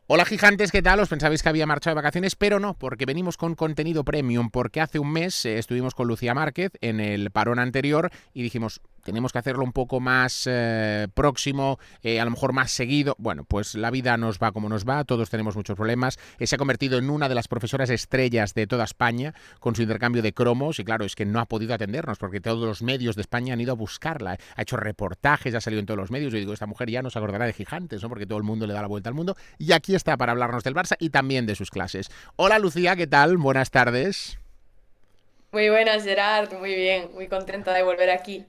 Hola gigantes, ¿qué tal? Os pensabais que había marchado de vacaciones, pero no, porque venimos con contenido premium, porque hace un mes estuvimos con Lucía Márquez en el parón anterior y dijimos, tenemos que hacerlo un poco más próximo, a lo mejor más seguido. Bueno, pues la vida nos va como nos va, todos tenemos muchos problemas. Se ha convertido en una de las profesoras estrellas de toda España con su intercambio de cromos y claro, es que no ha podido atendernos porque todos los medios de España han ido a buscarla. Ha hecho reportajes, ha salido en todos los medios. Yo digo, esta mujer ya no se acordará de gigantes, ¿no? Porque todo el mundo le da la vuelta al mundo. Y aquí está para hablarnos del Barça y también de sus clases. Hola Lucía, ¿qué tal? Buenas tardes. Muy buenas, Gerard, muy bien, muy contenta de volver aquí.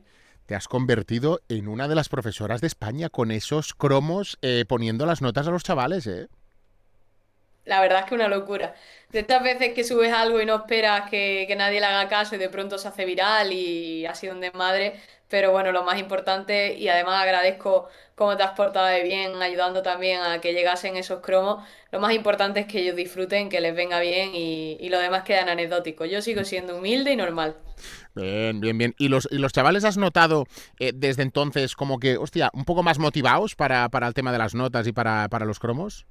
Te has convertido en una de las profesoras de España con esos cromos poniendo las notas a los chavales, ¿eh? La verdad es que una locura. De estas veces que subes algo y no esperas que nadie le haga caso y de pronto se hace viral y ha sido un desmadre, pero bueno, lo más importante y además agradezco cómo te has portado de bien, ayudando también a que llegasen esos cromos. Lo más importante es que ellos disfruten, que les venga bien y lo demás queda en anecdótico. Yo sigo siendo humilde y normal. Bien, bien, bien. ¿Y los chavales has notado desde entonces como que, hostia, un poco más motivados para el tema de las notas y para los cromos?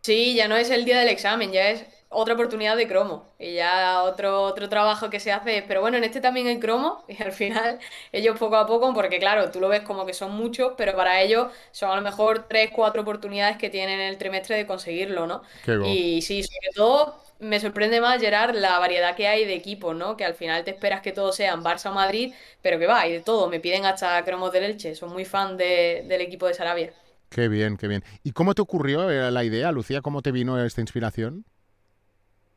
Sí, ya no es el día del examen, ya es otra oportunidad de cromo y ya otro trabajo que se hace. Pero bueno, en este también hay cromo y al final ellos poco a poco, porque claro, tú lo ves como que son muchos, pero para ellos son a lo mejor tres, cuatro oportunidades que tienen en el trimestre de conseguirlo, ¿no? Qué go. Y sí, sobre todo me sorprende más, Gerard, la variedad que hay de equipos, ¿no? Que al final te esperas que todos sean Barça o Madrid, pero que va, hay de todo. Me piden hasta cromos del Elche, son muy fan del equipo de Sarabia. Qué bien, qué bien. ¿Y cómo te ocurrió la idea, Lucía? ¿Cómo te vino esta inspiración?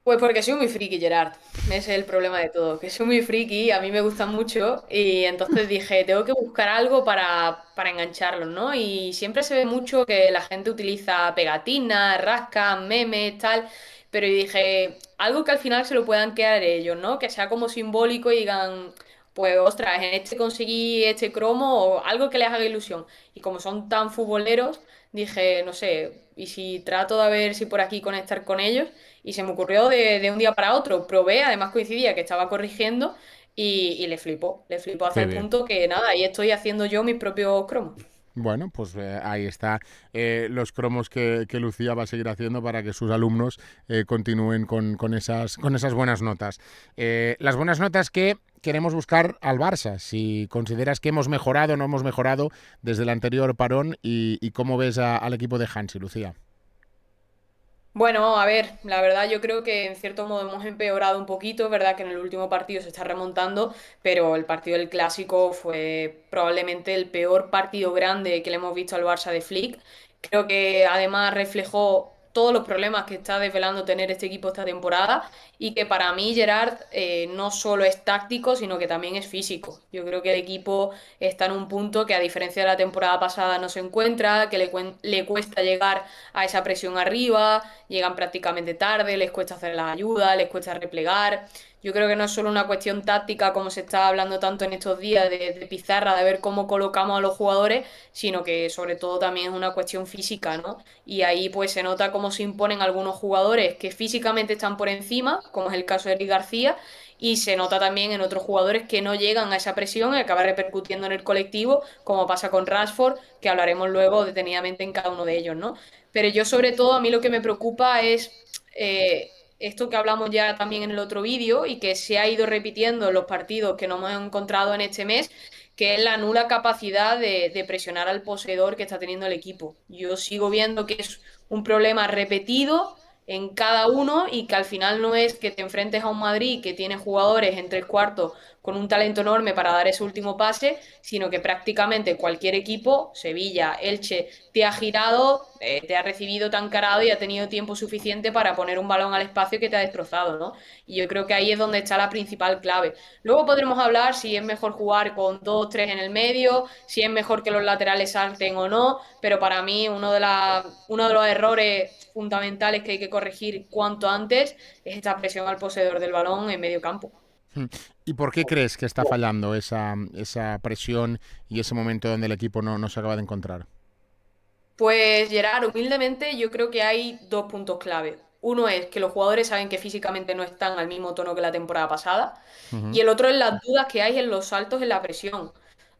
Pues porque soy muy friki, Gerard. Ese es el problema de todo, que soy muy friki, a mí me gustan mucho y entonces dije, tengo que buscar algo para engancharlos, ¿no? Y siempre se ve mucho que la gente utiliza pegatinas, rascas, memes, tal, pero yo dije, algo que al final se lo puedan quedar ellos, ¿no? Que sea como simbólico y digan, pues ostras, en este conseguí este cromo o algo que les haga ilusión. Y como son tan futboleros, dije, no sé, ¿y si trato de ver si por aquí conectar con ellos? Y se me ocurrió de un día para otro. Probé, además coincidía que estaba corrigiendo y le flipó hasta Qué el bien. punto que nada, ahí estoy haciendo yo mis propios cromos. Bueno, pues ahí está los cromos que Lucía va a seguir haciendo para que sus alumnos continúen con esas buenas notas. Las buenas notas que queremos buscar al Barça, si consideras que hemos mejorado o no hemos mejorado desde el anterior parón y cómo ves al equipo de Hansi, Lucía. Bueno, a ver, la verdad yo creo que en cierto modo hemos empeorado un poquito, es verdad que en el último partido se está remontando, pero el partido del Clásico fue probablemente el peor partido grande que le hemos visto al Barça de Flick. Creo que además reflejó todos los problemas que está desvelando tener este equipo esta temporada y que para mí Gerard no solo es táctico, sino que también es físico. Yo creo que el equipo está en un punto que a diferencia de la temporada pasada no se encuentra, que le cuesta llegar a esa presión arriba, llegan prácticamente tarde, les cuesta hacer las ayudas, les cuesta replegar. Yo creo que no es solo una cuestión táctica, como se está hablando tanto en estos días de pizarra, de ver cómo colocamos a los jugadores, sino que sobre todo también es una cuestión física, ¿no? Y ahí pues se nota cómo se imponen algunos jugadores que físicamente están por encima, como es el caso de Eric García, y se nota también en otros jugadores que no llegan a esa presión y acaba repercutiendo en el colectivo, como pasa con Rashford, que hablaremos luego detenidamente en cada uno de ellos, ¿no? Pero yo sobre todo a mí lo que me preocupa es esto que hablamos ya también en el otro vídeo y que se ha ido repitiendo en los partidos que nos hemos encontrado en este mes, que es la nula capacidad de presionar al poseedor que está teniendo el equipo. Yo sigo viendo que es un problema repetido en cada uno y que al final no es que te enfrentes a un Madrid que tiene jugadores en tres cuartos con un talento enorme para dar ese último pase, sino que prácticamente cualquier equipo, Sevilla, Elche, te ha girado, te ha recibido tan carado y ha tenido tiempo suficiente para poner un balón al espacio que te ha destrozado, ¿no? Y yo creo que ahí es donde está la principal clave. Luego podremos hablar si es mejor jugar con dos, tres en el medio, si es mejor que los laterales salten o no, pero para mí uno de los errores fundamentales que hay que corregir cuanto antes es esta presión al poseedor del balón en medio campo. ¿Y por qué crees que está fallando esa presión y ese momento donde el equipo no se acaba de encontrar? Pues Gerard, humildemente yo creo que hay dos puntos clave. Uno es que los jugadores saben que físicamente no están al mismo tono que la temporada pasada y Ujú. el otro es las dudas que hay en los saltos en la presión.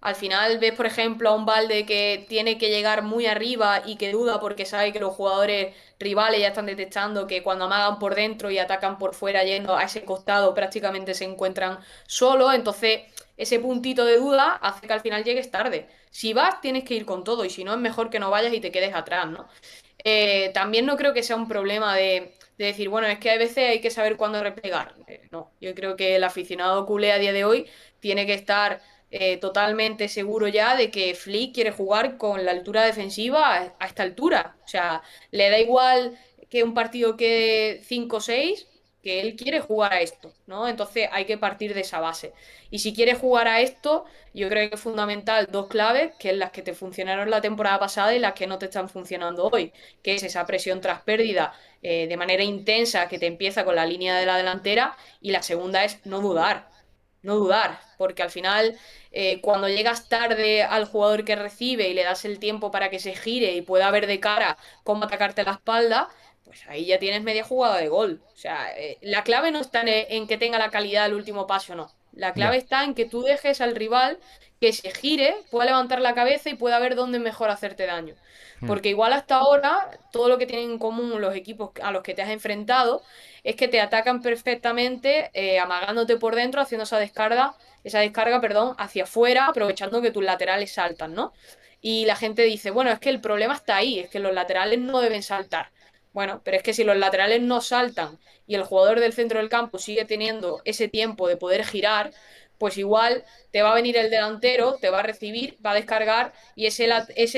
Al final ves, por ejemplo, a un Balde que tiene que llegar muy arriba y que duda porque sabe que los jugadores rivales ya están detectando que cuando amagan por dentro y atacan por fuera yendo a ese costado prácticamente se encuentran solos. Entonces, ese puntito de duda hace que al final llegues tarde. Si vas, tienes que ir con todo y si no, es mejor que no vayas y te quedes atrás, ¿no? También no creo que sea un problema de decir, bueno, es que a veces hay que saber cuándo replegar. No, yo creo que el aficionado culé a día de hoy tiene que estar totalmente seguro ya de que Flick quiere jugar con la altura defensiva a esta altura. O sea, le da igual que un partido quede 5-6, que él quiere jugar a esto, ¿no? Entonces hay que partir de esa base. Y si quieres jugar a esto, yo creo que es fundamental dos claves, que es las que te funcionaron la temporada pasada y las que no te están funcionando hoy, que es esa presión tras pérdida de manera intensa que te empieza con la línea de la delantera, y la segunda es no dudar. No dudar, porque al final, cuando llegas tarde al jugador que recibe y le das el tiempo para que se gire y pueda ver de cara cómo atacarte la espalda, pues ahí ya tienes media jugada de gol. O sea, la clave no está en que tenga la calidad del último pase o no. La Ya. clave está en que tú dejes al rival que se gire, pueda levantar la cabeza y pueda ver dónde es mejor hacerte daño. Mm. Porque igual hasta ahora, todo lo que tienen en común los equipos a los que te has enfrentado es que te atacan perfectamente, amagándote por dentro, haciendo esa descarga, perdón, hacia afuera, aprovechando que tus laterales saltan, ¿no? Y la gente dice, bueno, es que el problema está ahí, es que los laterales no deben saltar. Bueno, pero es que si los laterales no saltan y el jugador del centro del campo sigue teniendo ese tiempo de poder girar, pues igual te va a venir el delantero, te va a recibir, va a descargar y ese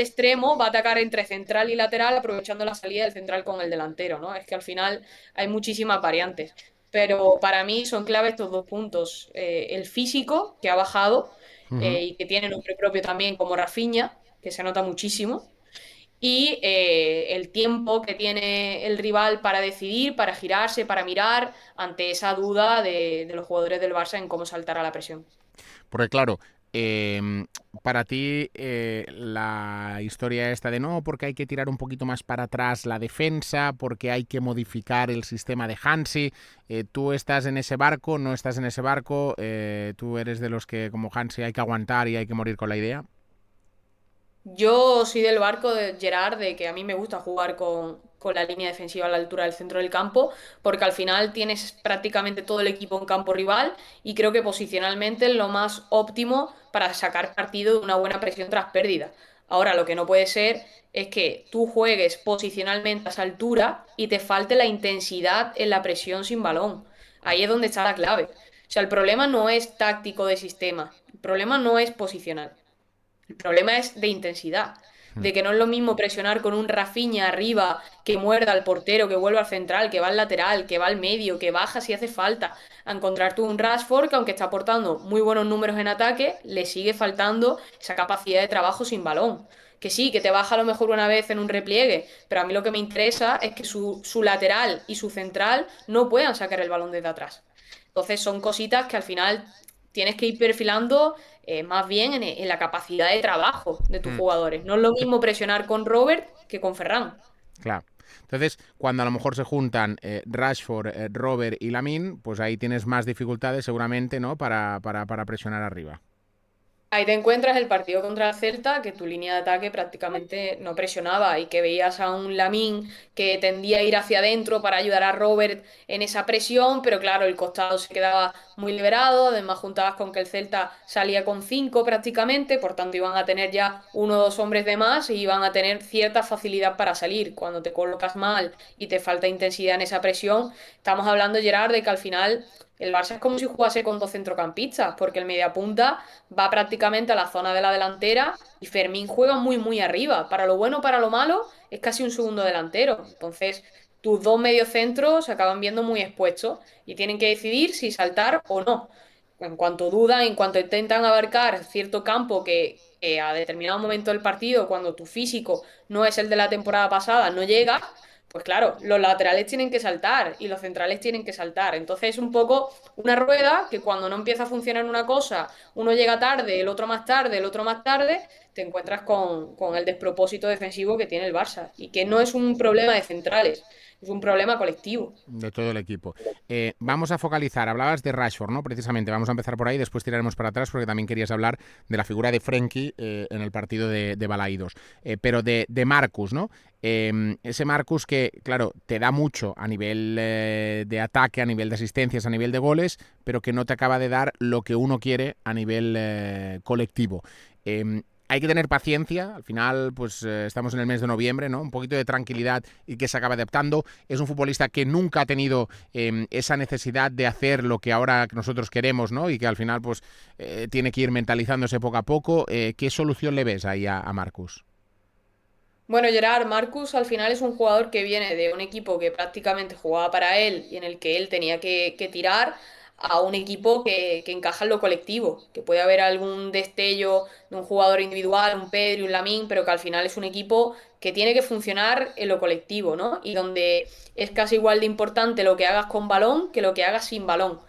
extremo va a atacar entre central y lateral aprovechando la salida del central con el delantero, ¿no? Es que al final hay muchísimas variantes. Pero para mí son clave estos dos puntos. El físico, que ha bajado Ujú. y que tiene nombre propio también como Rafinha, que se nota muchísimo, y el tiempo que tiene el rival para decidir, para girarse, para mirar ante esa duda de los jugadores del Barça en cómo saltar a la presión. Porque claro, para ti la historia esta de no, porque hay que tirar un poquito más para atrás la defensa, porque hay que modificar el sistema de Hansi, tú estás en ese barco, no estás en ese barco, tú eres de los que como Hansi hay que aguantar y hay que morir con la idea. Yo soy del barco de Gerard, de que a mí me gusta jugar con la línea defensiva a la altura del centro del campo, porque al final tienes prácticamente todo el equipo en campo rival y creo que posicionalmente es lo más óptimo para sacar partido de una buena presión tras pérdida. Ahora, lo que no puede ser es que tú juegues posicionalmente a esa altura y te falte la intensidad en la presión sin balón. Ahí es donde está la clave. O sea, el problema no es táctico de sistema, el problema no es posicional. El problema es de intensidad, Mm. de que no es lo mismo presionar con un Rafinha arriba que muerda al portero, que vuelva al central, que va al lateral, que va al medio, que baja si hace falta, a encontrar tú un Rashford que aunque está aportando muy buenos números en ataque, le sigue faltando esa capacidad de trabajo sin balón. Que sí, que te baja a lo mejor una vez en un repliegue, pero a mí lo que me interesa es que su lateral y su central no puedan sacar el balón desde atrás. Entonces son cositas que al final tienes que ir perfilando más bien en la capacidad de trabajo de tus Mm. jugadores. No es lo mismo presionar con Robert que con Ferran. Claro. Entonces, cuando a lo mejor se juntan Rashford, Robert y Lamin, pues ahí tienes más dificultades seguramente, ¿no? Para presionar arriba. Ahí te encuentras el partido contra el Celta, que tu línea de ataque prácticamente no presionaba y que veías a un Lamine que tendía a ir hacia adentro para ayudar a Robert en esa presión, pero claro, el costado se quedaba muy liberado, además juntabas con que el Celta salía con cinco prácticamente, por tanto iban a tener ya uno o dos hombres de más y iban a tener cierta facilidad para salir. Cuando te colocas mal y te falta intensidad en esa presión, estamos hablando, Gerard, de que al final el Barça es como si jugase con dos centrocampistas, porque el mediapunta va prácticamente a la zona de la delantera y Fermín juega muy, muy arriba. Para lo bueno, para lo malo, es casi un segundo delantero. Entonces, tus dos mediocentros se acaban viendo muy expuestos y tienen que decidir si saltar o no. En cuanto dudan, en cuanto intentan abarcar cierto campo que a determinado momento del partido, cuando tu físico no es el de la temporada pasada, no llega, pues claro, los laterales tienen que saltar y los centrales tienen que saltar. Entonces es un poco una rueda que cuando no empieza a funcionar una cosa, uno llega tarde, el otro más tarde, el otro más tarde, te encuentras con el despropósito defensivo que tiene el Barça y que no es un problema de centrales, es un problema colectivo. De todo el equipo. Vamos a focalizar, hablabas de Rashford, ¿no? Precisamente, vamos a empezar por ahí, después tiraremos para atrás porque también querías hablar de la figura de Frenkie en el partido de Balaídos. Pero de Marcus, ¿no? Ese Marcus que, claro, te da mucho a nivel de ataque, a nivel de asistencias, a nivel de goles, pero que no te acaba de dar lo que uno quiere a nivel colectivo. Hay que tener paciencia, al final pues estamos en el mes de noviembre, ¿no? Un poquito de tranquilidad y que se acabe adaptando. Es un futbolista que nunca ha tenido esa necesidad de hacer lo que ahora nosotros queremos, ¿no? Y que al final pues tiene que ir mentalizándose poco a poco. ¿Qué solución le ves ahí a Marcus? Bueno, Gerard, Marcus al final es un jugador que viene de un equipo que prácticamente jugaba para él y en el que él tenía que tirar a un equipo que encaja en lo colectivo, que puede haber algún destello de un jugador individual, un Pedri, un Lamine, pero que al final es un equipo que tiene que funcionar en lo colectivo, ¿no? Y donde es casi igual de importante lo que hagas con balón que lo que hagas sin balón.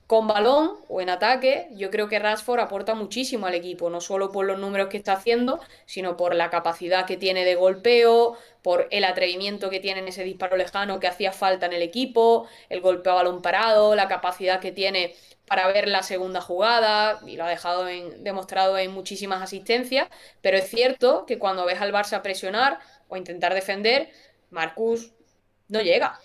Con balón o en ataque, yo creo que Rashford aporta muchísimo al equipo, no solo por los números que está haciendo, sino por la capacidad que tiene de golpeo, por el atrevimiento que tiene en ese disparo lejano que hacía falta en el equipo, el golpeo a balón parado, la capacidad que tiene para ver la segunda jugada, y lo ha dejado demostrado en muchísimas asistencias, pero es cierto que cuando ves al Barça presionar o intentar defender, Marcus no llega,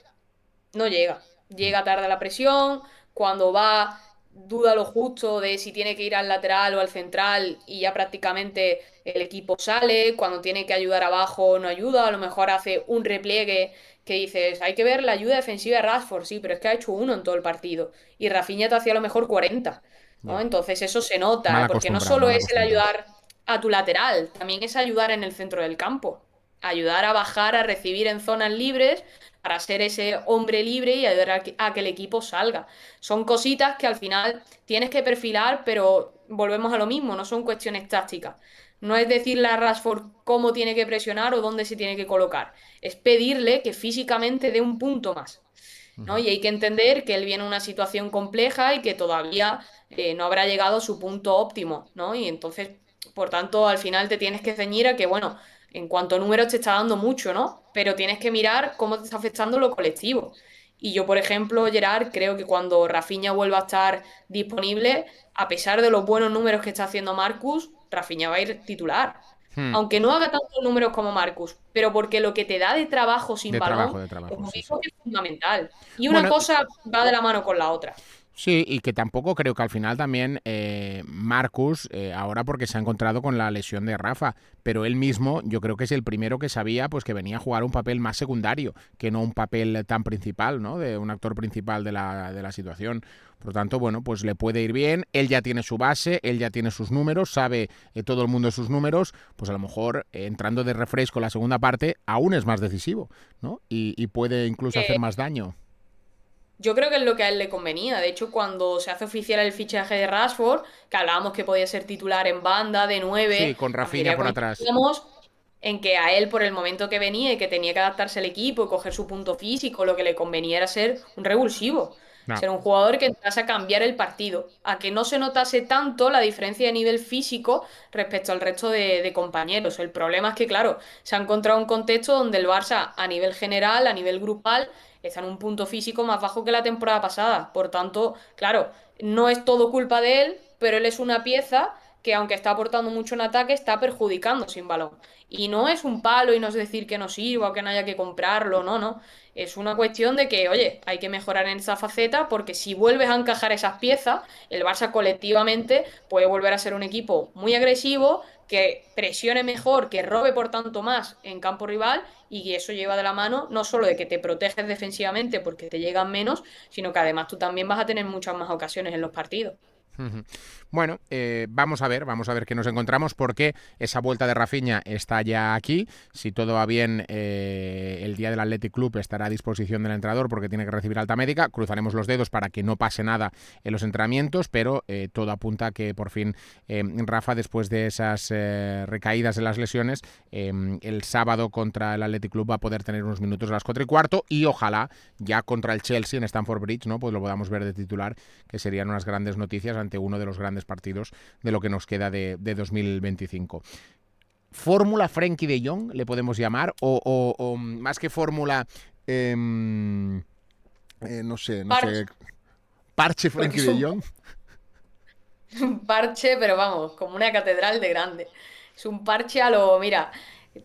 no llega. Llega tarde a la presión, cuando va duda lo justo de si tiene que ir al lateral o al central y ya prácticamente el equipo sale, cuando tiene que ayudar abajo no ayuda, a lo mejor hace un repliegue que dices, hay que ver la ayuda defensiva de Rashford, sí, pero es que ha hecho uno en todo el partido y Rafinha te hacía a lo mejor 40, ¿no? Ya. Entonces eso se nota, Mal porque no acostumbrado, solo mal es el acostumbrado. ayudar a tu lateral, también es ayudar en el centro del campo, ayudar a bajar, a recibir en zonas libres para ser ese hombre libre y ayudar a que el equipo salga. Son cositas que al final tienes que perfilar, pero volvemos a lo mismo, no son cuestiones tácticas. No es decirle a Rashford cómo tiene que presionar o dónde se tiene que colocar. Es pedirle que físicamente dé un punto más, ¿no? Y hay que entender que él viene en una situación compleja y que todavía no habrá llegado a su punto óptimo, ¿no? Y entonces, por tanto, al final te tienes que ceñir a que, bueno, en cuanto a números te está dando mucho, ¿no? Pero tienes que mirar cómo te está afectando lo colectivo. Y yo, por ejemplo, Gerard, creo que cuando Rafinha vuelva a estar disponible, a pesar de los buenos números que está haciendo Marcus, Rafinha va a ir titular. Hmm. Aunque no haga tantos números como Marcus, pero porque lo que te da de trabajo sin balón De es trabajo, lo sí, sí. mismo que es fundamental. Y una Bueno, cosa va de la mano con la otra. sí, y que tampoco creo que al final también Marcus, ahora porque se ha encontrado con la lesión de Rafa, pero él mismo yo creo que es el primero que sabía pues que venía a jugar un papel más secundario, que no un papel tan principal, ¿no? De un actor principal de la situación. Por lo tanto, bueno, pues le puede ir bien, él ya tiene su base, él ya tiene sus números, sabe todo el mundo sus números, pues a lo mejor entrando de refresco la segunda parte aún es más decisivo, ¿no? Y puede incluso hacer Eh, más daño. yo creo que es lo que a él le convenía. De hecho, cuando se hace oficial el fichaje de Rashford, que hablábamos que podía ser titular en banda, de Sí, 9, con la Rafinha mayoría por atrás. coincidíamos en que a él, por el momento que venía y que tenía que adaptarse al equipo y coger su punto físico, lo que le convenía era ser un revulsivo. No. Ser un jugador que entrase a cambiar el partido, a que no se notase tanto la diferencia de nivel físico respecto al resto de compañeros. El problema es que, claro, se ha encontrado un contexto donde el Barça, a nivel general, a nivel grupal, está en un punto físico más bajo que la temporada pasada. Por tanto, claro, no es todo culpa de él, pero él es una pieza que, aunque está aportando mucho en ataque, está perjudicando sin balón. Y no es un palo y no es decir que no sirva o que no haya que comprarlo, no, no. Es una cuestión de que, oye, hay que mejorar en esa faceta porque si vuelves a encajar esas piezas, el Barça colectivamente puede volver a ser un equipo muy agresivo, que presione mejor, que robe por tanto más en campo rival y eso lleva de la mano no solo de que te proteges defensivamente porque te llegan menos, sino que además tú también vas a tener muchas más ocasiones en los partidos. Bueno, vamos a ver qué nos encontramos porque esa vuelta de Rafinha está ya aquí. Si todo va bien, el día del Athletic Club estará a disposición del entrenador porque tiene que recibir alta médica. Cruzaremos los dedos para que no pase nada en los entrenamientos, pero todo apunta a que por fin Rafa, después de esas recaídas en las lesiones, el sábado contra el Athletic Club va a poder tener unos minutos a las 4:15 y ojalá ya contra el Chelsea en Stamford Bridge, ¿no? Pues lo podamos ver de titular, que serían unas grandes noticias ante uno de los grandes partidos de lo que nos queda de 2025. ¿Fórmula Frenkie de Jong le podemos llamar? O más que fórmula, no sé, no sé, Parche, parche porque Frenkie es de Jong. un parche, pero vamos, como una catedral de grande. Es un parche a lo, mira,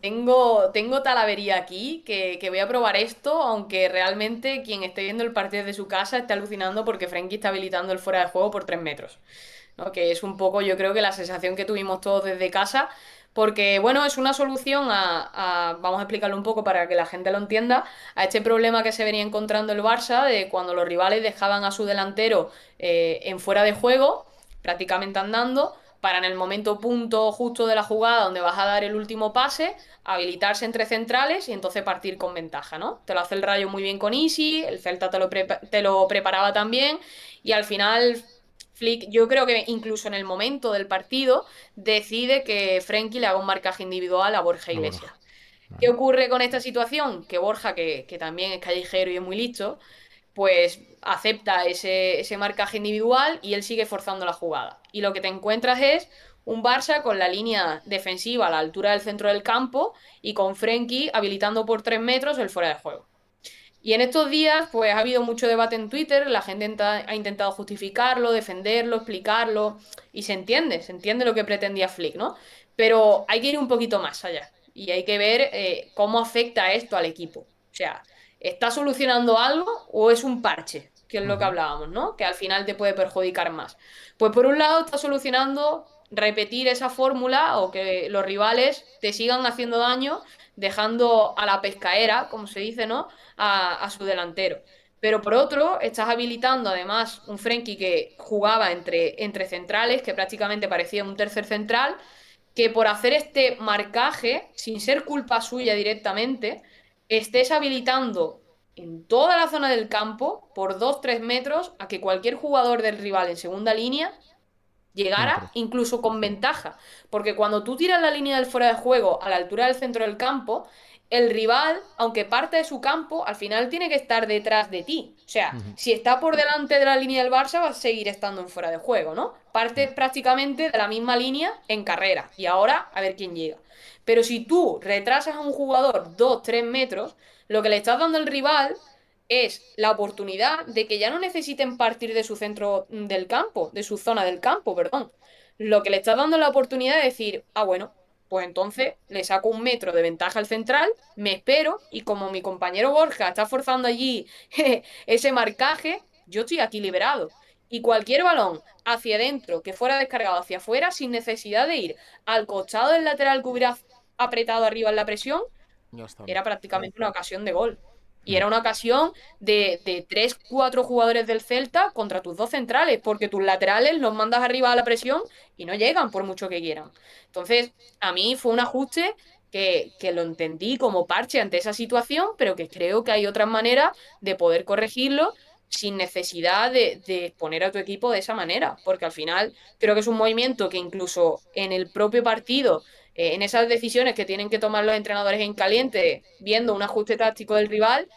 tengo Talavería aquí, que voy a probar esto, aunque realmente quien esté viendo el partido desde su casa está alucinando porque Frenkie está habilitando el fuera de juego por 3 metros. ¿No? Que es un poco, yo creo que la sensación que tuvimos todos desde casa, porque bueno, es una solución vamos a explicarlo un poco para que la gente lo entienda, a este problema que se venía encontrando el Barça de cuando los rivales dejaban a su delantero en fuera de juego, prácticamente andando, para en el momento punto justo de la jugada donde vas a dar el último pase, habilitarse entre centrales y entonces partir con ventaja, ¿no? Te lo hace el Rayo muy bien con Easy, el Celta te lo preparaba también y al final Flick, yo creo que incluso en el momento del partido, decide que Frenkie le haga un marcaje individual a Borja A Borja. Iglesias. ¿Qué Vale. ocurre con esta situación? Que Borja, que también es callejero y es muy listo, pues acepta ese marcaje individual y él sigue forzando la jugada. Y lo que te encuentras es un Barça con la línea defensiva a la altura del centro del campo y con Frenkie habilitando por 3 metros el fuera de juego. Y en estos días, pues ha habido mucho debate en Twitter, la gente ha intentado justificarlo, defenderlo, explicarlo, y se entiende lo que pretendía Flick, ¿no? Pero hay que ir un poquito más allá y hay que ver cómo afecta esto al equipo. O sea, ¿está solucionando algo o es un parche? Que es lo que Ujú. hablábamos, ¿no? Que al final te puede perjudicar más. Pues por un lado está solucionando repetir esa fórmula o que los rivales te sigan haciendo daño dejando a la pescaera, como se dice, ¿no? A su delantero. Pero por otro, estás habilitando además un Frenkie que jugaba entre centrales, que prácticamente parecía un tercer central, que por hacer este marcaje, sin ser culpa suya directamente, estés habilitando en toda la zona del campo, por 2-3 metros, a que cualquier jugador del rival en segunda línea llegara Entre. incluso con ventaja. Porque cuando tú tiras la línea del fuera de juego a la altura del centro del campo, el rival, aunque parte de su campo, al final tiene que estar detrás de ti. O sea, Ujú. si está por delante de la línea del Barça, va a seguir estando en fuera de juego, ¿no? Parte prácticamente de la misma línea en carrera. Y ahora a ver quién llega. Pero si tú retrasas a un jugador 2-3 metros, lo que le estás dando al rival es la oportunidad de que ya no necesiten partir de su centro del campo, de su zona del campo, perdón. Lo que le está dando la oportunidad de decir, ah, bueno, pues entonces le saco 1 metro de ventaja al central, me espero y como mi compañero Borja está forzando allí ese marcaje, yo estoy aquí liberado. Y cualquier balón hacia adentro que fuera descargado hacia afuera sin necesidad de ir al costado del lateral que hubiera apretado arriba en la presión, Ya está. era prácticamente una ocasión de gol. Y Mm. era una ocasión de 3-4 jugadores del Celta contra tus dos centrales, porque tus laterales los mandas arriba a la presión y no llegan por mucho que quieran. Entonces, a mí fue un ajuste que lo entendí como parche ante esa situación, pero que creo que hay otras maneras de poder corregirlo sin necesidad de exponer a tu equipo de esa manera, porque al final creo que es un movimiento que incluso en el propio partido en esas decisiones que tienen que tomar los entrenadores en caliente, viendo un ajuste táctico del rival,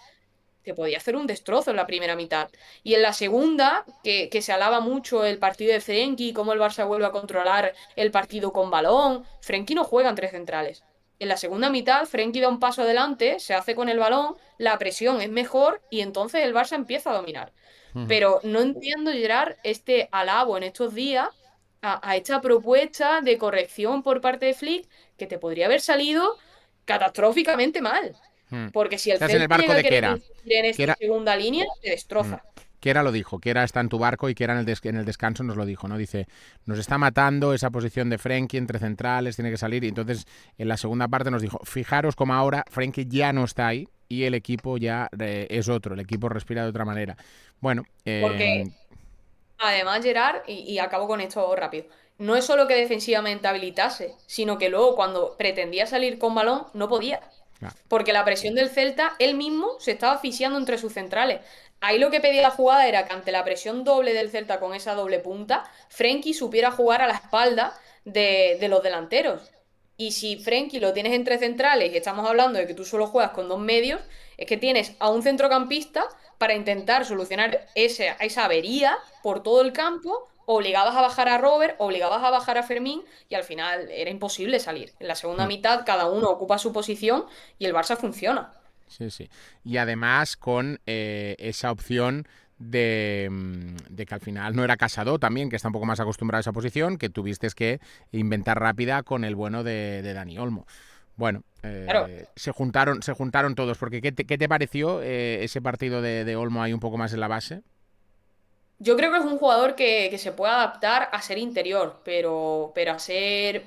te podía hacer un destrozo en la primera mitad. Y en la segunda, que se alaba mucho el partido de Frenkie, cómo el Barça vuelve a controlar el partido con balón, Frenkie no juega en tres centrales. En la segunda mitad, Frenkie da un paso adelante, se hace con el balón, la presión es mejor y entonces el Barça empieza a dominar. Ujú. Pero no entiendo, Gerard, este alabo en estos días a esta propuesta de corrección por parte de Flick que te podría haber salido catastróficamente mal. Mm. Porque si el ¿Estás en el Celta barco llega a de querer Kera? incidir en esta Kera, segunda línea, te mm. destroza. Kera lo dijo, Kera está en tu barco y Kera en el descanso nos lo dijo, ¿no? Dice, nos está matando esa posición de Frenkie entre centrales, tiene que salir. Y entonces en la segunda parte nos dijo, fijaros como ahora Frenkie ya no está ahí y el equipo ya es otro, el equipo respira de otra manera. Bueno, Porque además, Gerard, y acabo con esto rápido, no es solo que defensivamente habilitase, sino que luego cuando pretendía salir con balón, no podía. claro. Porque la presión del Celta, él mismo se estaba asfixiando entre sus centrales. Ahí lo que pedía la jugada era que ante la presión doble del Celta con esa doble punta, Frenkie supiera jugar a la espalda de los delanteros. Y si Frenkie lo tienes entre centrales y estamos hablando de que tú solo juegas con dos medios, es que tienes a un centrocampista para intentar solucionar esa avería por todo el campo obligabas a bajar a Robert, obligabas a bajar a Fermín y al final era imposible salir. En la segunda Mm. mitad cada uno ocupa su posición y el Barça funciona. Sí, sí. Y además con esa opción de que al final no era Casado también, que está un poco más acostumbrado a esa posición, que tuviste que inventar rápida con el bueno de Dani Olmo. Bueno, Claro, se juntaron todos, porque qué te pareció ese partido de Olmo ahí un poco más en la base? yo creo que es un jugador que se puede adaptar a ser interior, pero a ser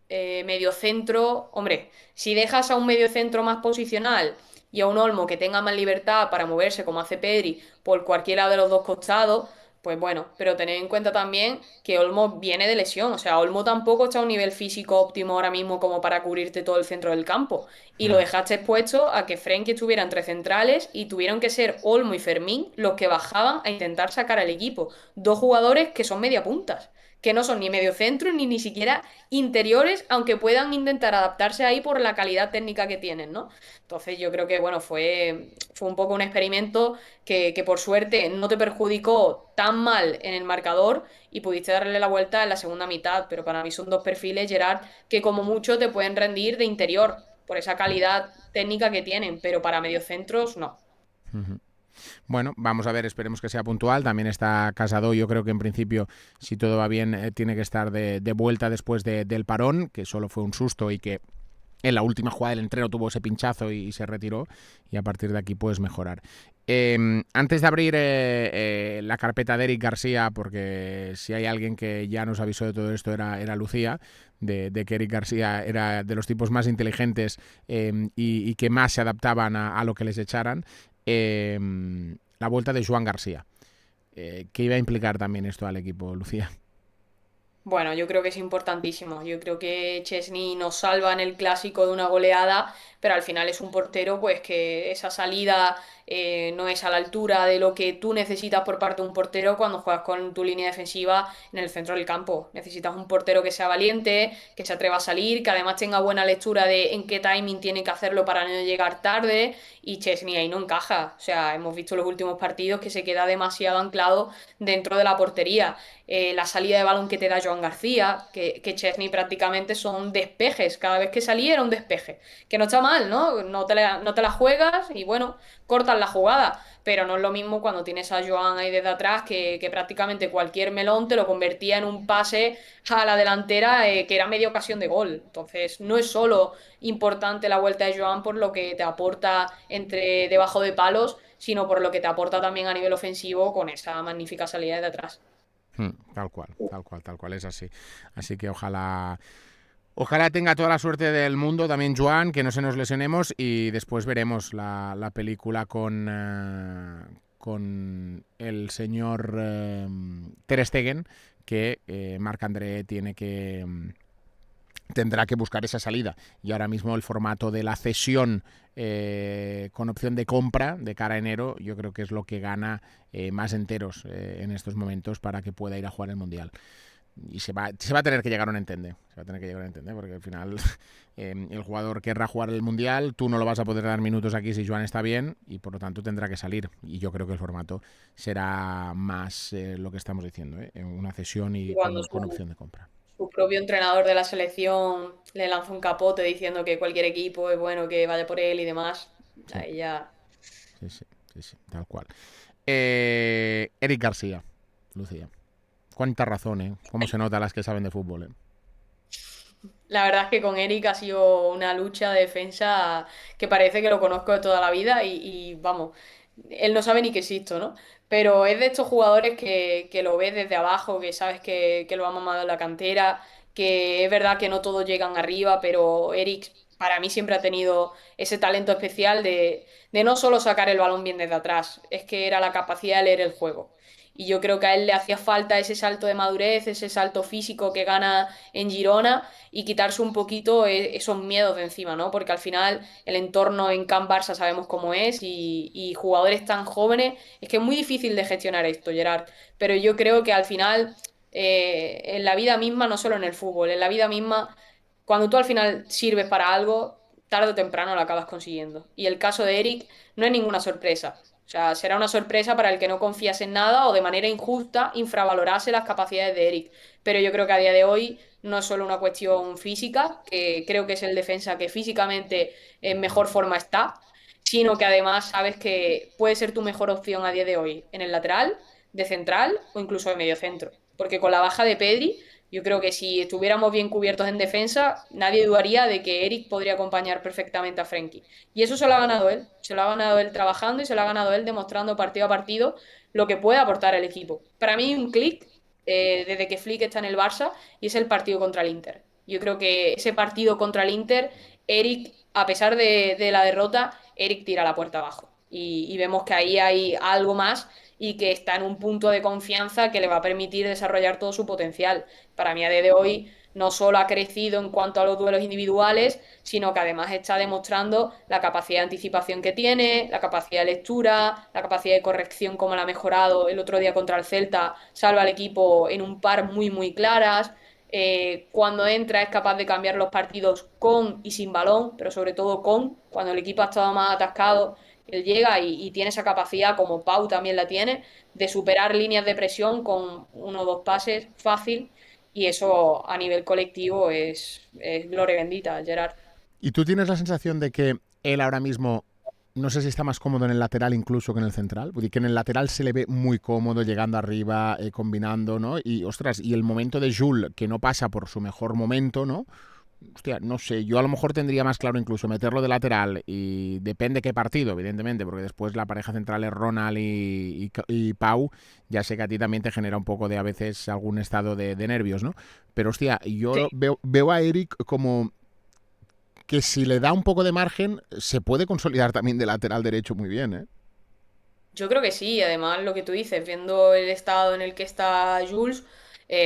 mediocentro, hombre, si dejas a un mediocentro más posicional y a un Olmo que tenga más libertad para moverse como hace Pedri por cualquiera de los dos costados, pues bueno, pero tened en cuenta también que Olmo viene de lesión, o sea, Olmo tampoco está a un nivel físico óptimo ahora mismo como para cubrirte todo el centro del campo. Y lo Mm. dejaste expuesto a que Frenkie estuviera entre centrales y tuvieron que ser Olmo y Fermín los que bajaban a intentar sacar al equipo. Dos jugadores que son media puntas, que no son ni medio centro ni siquiera interiores, aunque puedan intentar adaptarse ahí por la calidad técnica que tienen, ¿no? Entonces yo creo que, bueno, fue un poco un experimento que por suerte no te perjudicó tan mal en el marcador y pudiste darle la vuelta en la segunda mitad, pero para mí son dos perfiles, Gerard, que como mucho te pueden rendir de interior por esa calidad técnica que tienen, pero para mediocentros no. Ujú. Bueno, vamos a ver, esperemos que sea puntual. También está Casado, yo creo que en principio, si todo va bien, tiene que estar de vuelta después del parón, que solo fue un susto y que en la última jugada del entreno tuvo ese pinchazo y se retiró, y a partir de aquí puedes mejorar. Antes de abrir la carpeta de Eric García, porque si hay alguien que ya nos avisó de todo esto era Lucía, de que Eric García era de los tipos más inteligentes y que más se adaptaban a lo que les echaran, la vuelta de Joan García. ¿Qué iba a implicar también esto al equipo, Lucía? Bueno, yo creo que es importantísimo. Yo creo que Chesney nos salva en el clásico de una goleada, pero al final es un portero, pues que esa salida no es a la altura de lo que tú necesitas por parte de un portero cuando juegas con tu línea defensiva en el centro del campo. Necesitas un portero que sea valiente, que se atreva a salir, que además tenga buena lectura de en qué timing tiene que hacerlo para no llegar tarde, y Chesney ahí no encaja. O sea, hemos visto los últimos partidos que se queda demasiado anclado dentro de la portería. La salida de balón que te da Joan García, que Chesney prácticamente son despejes, cada vez que salía era un despeje, que no está mal, ¿no? No te la juegas y bueno, cortas la jugada, pero no es lo mismo cuando tienes a Joan ahí desde atrás, que prácticamente cualquier melón te lo convertía en un pase a la delantera que era media ocasión de gol. Entonces, no es solo importante la vuelta de Joan por lo que te aporta entre debajo de palos, sino por lo que te aporta también a nivel ofensivo con esa magnífica salida de atrás. Tal cual, tal cual, tal cual, es así. Así que ojalá tenga toda la suerte del mundo también Joan, que no se nos lesionemos y después veremos la película con el señor Ter Stegen, que Marc-André tendrá que buscar esa salida. Y ahora mismo el formato de la cesión con opción de compra de cara a enero, yo creo que es lo que gana más enteros en estos momentos para que pueda ir a jugar el Mundial. Y se va a tener que llegar a un entender. Se va a tener que llegar a un entender porque al final el jugador querrá jugar el Mundial, tú no lo vas a poder dar minutos aquí si Joan está bien y por lo tanto tendrá que salir. Y yo creo que el formato será más lo que estamos diciendo, una cesión Y y cuando con opción de compra. su propio entrenador de la selección le lanza un capote diciendo que cualquier equipo es bueno que vaya por él y demás, Sí, ahí ya. sí, sí, sí, sí, tal cual. Eric García, Lucía. Cuánta razón, ¿eh? Cómo se nota las que saben de fútbol, ¿eh? La verdad es que con Eric ha sido una lucha de defensa que parece que lo conozco de toda la vida y, vamos, él no sabe ni que existo, ¿no? Pero es de estos jugadores que lo ves desde abajo, que sabes que lo ha mamado en la cantera, que es verdad que no todos llegan arriba, pero Eric para mí siempre ha tenido ese talento especial de no solo sacar el balón bien desde atrás, es que era la capacidad de leer el juego. Y yo creo que a él le hacía falta ese salto de madurez, ese salto físico que gana en Girona y quitarse un poquito esos miedos de encima, ¿no? Porque al final el entorno en Can Barça sabemos cómo es y jugadores tan jóvenes, es que es muy difícil de gestionar esto, Gerard. Pero yo creo que al final, en la vida misma, no solo en el fútbol, en la vida misma, cuando tú al final sirves para algo, tarde o temprano lo acabas consiguiendo. Y el caso de Eric no es ninguna sorpresa. O O sea, será una sorpresa para el que no confías en nada o de manera injusta infravalorase las capacidades de Eric. Pero yo creo que a día de hoy no es solo una cuestión física, que creo que es el defensa que físicamente en mejor forma está, sino que además sabes que puede ser tu mejor opción a día de hoy en el lateral, de central o incluso de medio centro. Porque con la baja de Pedri, yo creo que si estuviéramos bien cubiertos en defensa, nadie dudaría de que Eric podría acompañar perfectamente a Frenkie. Y eso se lo ha ganado él, se lo ha ganado él trabajando y se lo ha ganado él demostrando partido a partido lo que puede aportar el equipo. Para mí un clic desde que Flick está en el Barça y es el partido contra el Inter. Yo creo que ese partido contra el Inter, Eric, a pesar de la derrota, Eric tira la puerta abajo. Y vemos que ahí hay algo más y que está en un punto de confianza que le va a permitir desarrollar todo su potencial. Para mí a día de hoy no solo ha crecido en cuanto a los duelos individuales, sino que además está demostrando la capacidad de anticipación que tiene, la capacidad de lectura, la capacidad de corrección como la ha mejorado el otro día contra el Celta, salva al equipo en un par muy muy claras. Cuando entra es capaz de cambiar los partidos con y sin balón, pero sobre todo con, cuando el equipo ha estado más atascado, él llega y tiene esa capacidad, como Pau también la tiene, de superar líneas de presión con uno o dos pases fácil y eso a nivel colectivo es gloria bendita, Gerard. ¿Y tú tienes la sensación de que él ahora mismo, no sé si está más cómodo en el lateral incluso que en el central? Porque que en el lateral se le ve muy cómodo, llegando arriba, combinando, ¿no? Y, ostras, y el momento de Jules, que no pasa por su mejor momento, ¿no? Hostia, no sé, yo a lo mejor tendría más claro incluso meterlo de lateral y depende qué partido, evidentemente, porque después la pareja central es Ronald y Pau, ya sé que a ti también te genera un poco de a veces algún estado de nervios, ¿no? Pero hostia, Sí. yo veo a Eric como que si le da un poco de margen, se puede consolidar también de lateral derecho muy bien, ¿eh? Yo creo que sí, además lo que tú dices, viendo el estado en el que está Jules,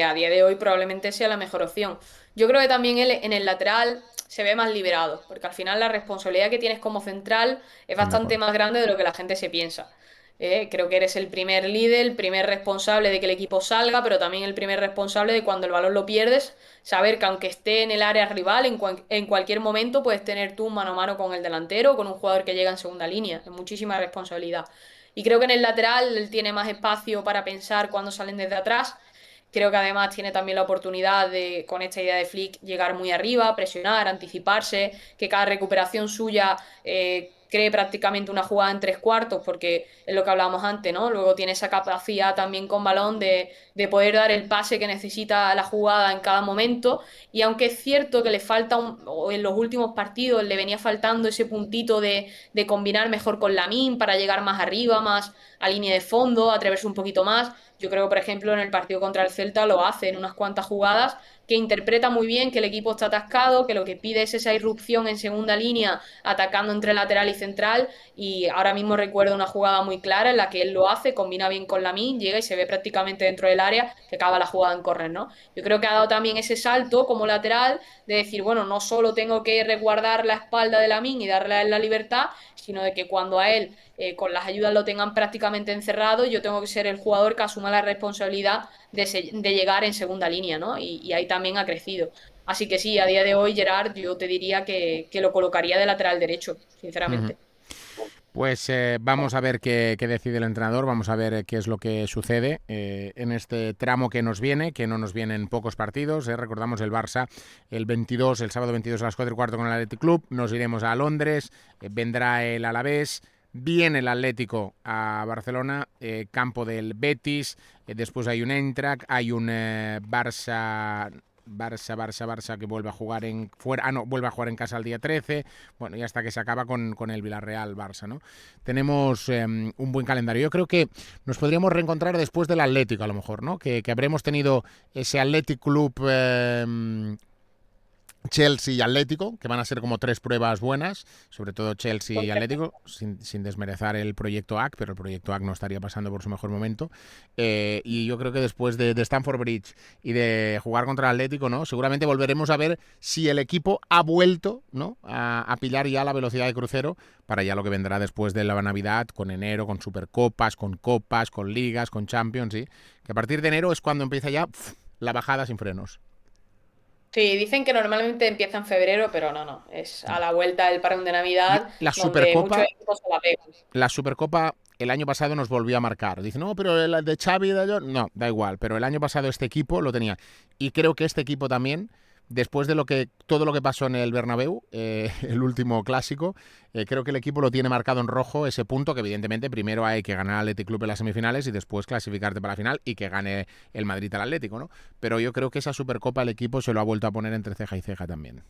a día de hoy probablemente sea la mejor opción. Yo creo que también él en el lateral se ve más liberado, porque al final la responsabilidad que tienes como central es Estoy de bastante acuerdo. más grande de lo que la gente se piensa. Creo que eres el primer líder, el primer responsable de que el equipo salga, pero también el primer responsable de cuando el balón lo pierdes, saber que aunque esté en el área rival, en cualquier momento puedes tener tú mano a mano con el delantero o con un jugador que llega en segunda línea. Es muchísima responsabilidad. Y creo que en el lateral él tiene más espacio para pensar cuando salen desde atrás. Creo que además tiene también la oportunidad de, con esta idea de Flick, llegar muy arriba, presionar, anticiparse, que cada recuperación suya cree prácticamente una jugada en tres cuartos, porque es lo que hablábamos antes, ¿no? Luego tiene esa capacidad también con balón de poder dar el pase que necesita la jugada en cada momento. Y aunque es cierto que le falta, o en los últimos partidos le venía faltando ese puntito de combinar mejor con Lamine para llegar más arriba, más a línea de fondo, atreverse un poquito más. Yo creo que, por ejemplo, en el partido contra el Celta lo hace en unas cuantas jugadas, que interpreta muy bien que el equipo está atascado, que lo que pide es esa irrupción en segunda línea, atacando entre lateral y central. Y ahora mismo recuerdo una jugada muy clara en la que él lo hace, combina bien con Lamine, llega y se ve prácticamente dentro del área que acaba la jugada en córner, ¿no? Yo creo que ha dado también ese salto como lateral de decir, bueno, no solo tengo que resguardar la espalda de Lamine y darle a él la libertad, sino de que cuando a él con las ayudas lo tengan prácticamente encerrado, yo tengo que ser el jugador que asuma la responsabilidad de llegar en segunda línea, ¿no? Y ahí también ha crecido. Así que sí, a día de hoy, Gerard, yo te diría que lo colocaría de lateral derecho, Uh -huh. sinceramente. Pues vamos a ver qué decide el entrenador, vamos a ver qué es lo que sucede en este tramo que nos viene, que no nos vienen pocos partidos. Recordamos el Barça el sábado 22 a las 4:15 con el Athletic Club. Nos iremos a Londres, vendrá el Alavés, viene el Atlético a Barcelona, campo del Betis, después hay un Eintracht, hay un Barça que vuelve a jugar en fuera, no, vuelve a jugar en casa el día 13, bueno, y hasta que se acaba con el Villarreal Barça, ¿no? Tenemos un buen calendario. Yo creo que nos podríamos reencontrar después del Atlético, a lo mejor, ¿no? Que habremos tenido ese Athletic Club Chelsea y Atlético, que van a ser como tres pruebas buenas, sobre todo Chelsea y Atlético, sin desmerezar el proyecto AC, pero el proyecto AC no estaría pasando por su mejor momento. Y yo creo que después de Stamford Bridge y de jugar contra el Atlético, ¿no? Seguramente volveremos a ver si el equipo ha vuelto, ¿no? a pillar ya la velocidad de crucero para ya lo que vendrá después de la Navidad, con enero, con Supercopas, con ligas, con Champions, ¿sí? Que a partir de enero es cuando empieza ya la bajada sin frenos. Sí, dicen que normalmente empieza en febrero, pero no. Es a la vuelta del parón de Navidad La donde muchos Supercopa equipos se la pegan. La Supercopa el año pasado nos volvió a marcar. Dice, no, pero el de Xavi, no, da igual, pero el año pasado este equipo lo tenía. Y creo que este equipo también, después de todo lo que pasó en el Bernabéu, el último clásico, creo que el equipo lo tiene marcado en rojo, ese punto, que evidentemente primero hay que ganar al Athletic Club en las semifinales y después clasificarte para la final y que gane el Madrid al Atlético, ¿no? Pero yo creo que esa Supercopa el equipo se lo ha vuelto a poner entre ceja y ceja también.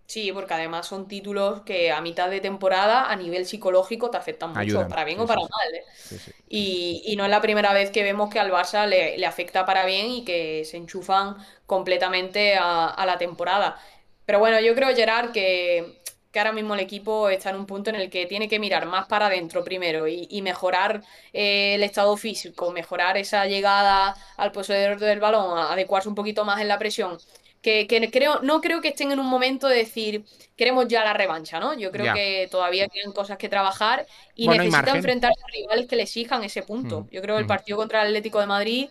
Sí, porque además son títulos que a mitad de temporada a nivel psicológico te afectan mucho, Ayudan, para bien sí, o sí, para sí. mal, ¿eh? Sí, sí. Y no es la primera vez que vemos que al Barça le afecta para bien y que se enchufan completamente a la temporada. Pero bueno, yo creo, Gerard, que ahora mismo el equipo está en un punto en el que tiene que mirar más para adentro primero y mejorar el estado físico, mejorar esa llegada al poseedor del balón, adecuarse un poquito más en la presión no creo que estén en un momento de decir, queremos ya la revancha, ¿no? Yo creo Ya. que todavía quedan cosas que trabajar y Bueno, hay necesita margen. enfrentarse a rivales que le exijan ese punto. Ujú, Yo creo que el ujú. partido contra el Atlético de Madrid,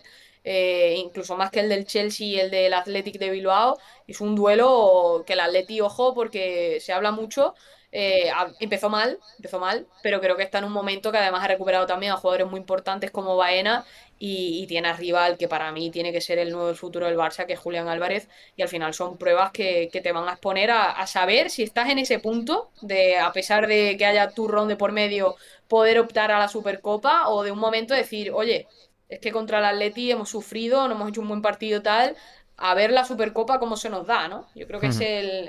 incluso más que el del Chelsea y el del Athletic de Bilbao, es un duelo que el Atleti, ojo, porque se habla mucho. Empezó mal, pero creo que está en un momento que además ha recuperado también a jugadores muy importantes como Baena y tiene arriba al que para mí tiene que ser el nuevo del futuro del Barça, que es Julián Álvarez, y al final son pruebas que te van a exponer a saber si estás en ese punto de, a pesar de que haya turrón de por medio, poder optar a la Supercopa o de un momento decir, oye, es que contra el Atleti hemos sufrido, no hemos hecho un buen partido tal, a ver la Supercopa cómo se nos da, ¿no? Yo creo que es Ujú.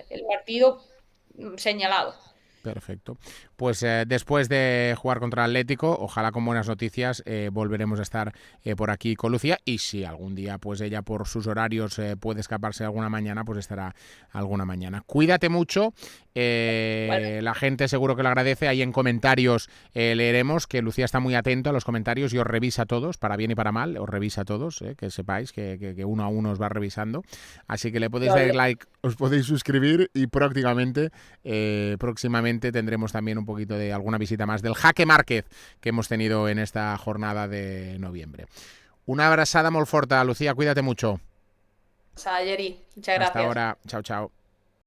el partido señalado. Perfecto. Pues después de jugar contra el Atlético, ojalá con buenas noticias, volveremos a estar por aquí con Lucía y si algún día pues ella por sus horarios puede escaparse alguna mañana, pues estará alguna mañana. Cuídate mucho, Igualmente. la gente seguro que lo agradece, ahí en comentarios leeremos que Lucía está muy atento a los comentarios y os revisa a todos, para bien y para mal, os revisa a todos, que sepáis que uno a uno os va revisando, así que le podéis dar like, os podéis suscribir y próximamente tendremos también un poquito de alguna visita más del Jaque Márquez que hemos tenido en esta jornada de noviembre. Una abrazada molt forta, Lucía, cuídate mucho. Sayeri, muchas Hasta gracias. ahora, chao, chao.